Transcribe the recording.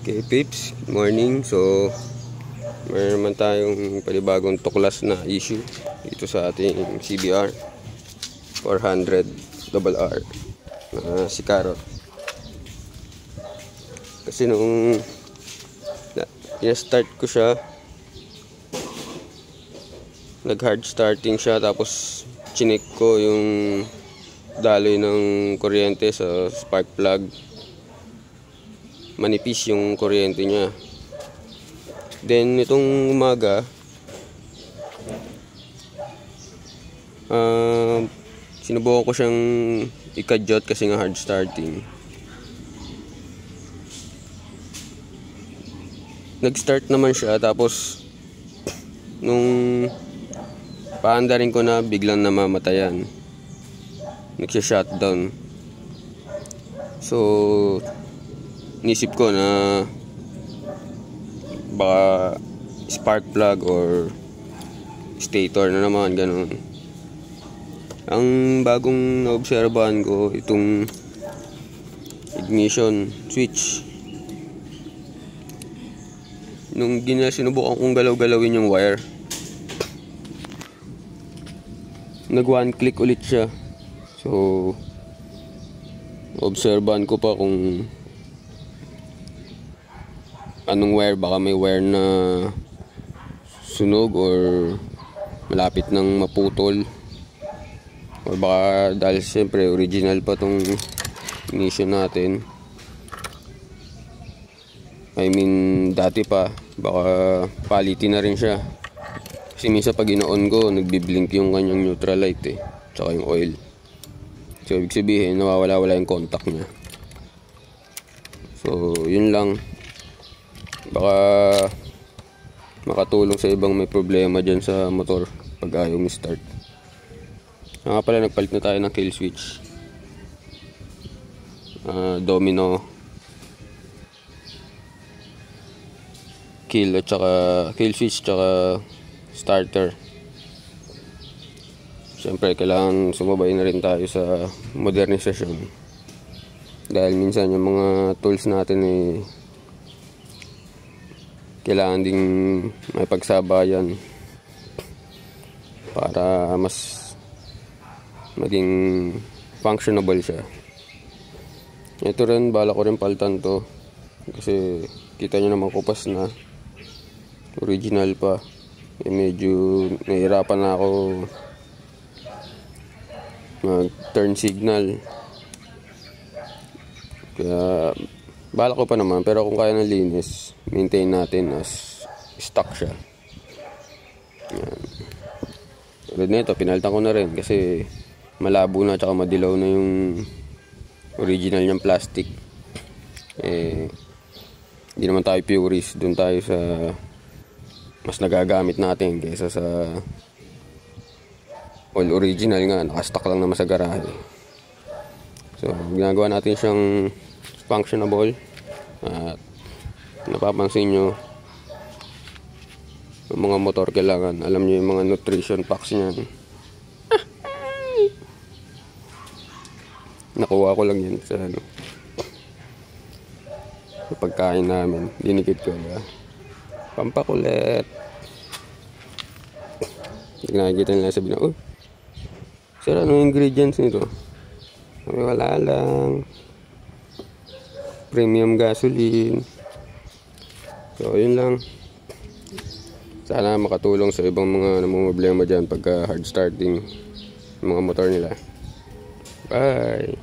Okay, peeps, good morning. So, mayroon naman tayong panibagong tuklas na issue dito sa ating CBR 400 RR na si Carrot. Kasi nung start ko siya, nag hard starting siya, tapos chinik ko yung daloy ng kuryente sa spark plug. Manipis yung kuryente niya. Then itong umaga, sinubukan ko siyang ikadyot kasi nga hard starting. Nag-start naman siya, tapos nung paandarin ko na, biglang namamatayan. Nagsha-shutdown. So nisip ko na baka spark plug or stator na naman, ganun. Ang bagong naobserbahan ko, itong ignition switch. Nung sinubukan kong galaw-galawin yung wire, nag one click ulit siya. So obserbahan ko pa kung anong wire, baka may wire na sunog or malapit ng maputol, or baka dahil siyempre original pa tong ignition natin, I mean dati pa, baka quality na rin siya. Kasi minsan pag ina-on ko, nagbiblink yung kanyang neutral light tsaka yung oil. So ibig sabihin nawawala-wala yung contact niya. So yun lang, baka makatulong sa ibang may problema dyan sa motor pag ayaw mi-start. Nga pala, nagpalit na tayo ng kill switch, domino kill, at saka kill switch tsaka starter. Siyempre kailangan sumabay na rin tayo sa modernisasyon, dahil minsan yung mga tools natin kailangan ding may pagsabayan para mas maging functionable siya. Ito rin, bala ko rin palitan to kasi kita nyo naman kupas na, original pa. Medyo nahihirapan na ako mag turn signal, kaya bala ko pa naman. Pero kung kaya ng linis, maintain natin as stock siya. Yan. Tulad nito, pinalitan ko na rin kasi malabo na tsaka madilaw na yung original niyang plastic. Hindi naman tayo purist, dun tayo sa mas nagagamit natin kaysa sa all original nga, nakastock lang naman sa garahe. So ginagawa natin siyang functionable. At napapansin nyo, yung mga motor kailangan alam nyo yung mga nutrition packs niyan. Nakuha ko lang yan sa sa pagkain namin, dinikit ko, diba? Pampakulit. Nakikita nila, sabi na, oh sir, anong ingredients nito? Wala lang, premium gasoline. So yun lang, sana makatulong sa ibang mga namumroblema dyan pagka hard starting mga motor nila. Bye.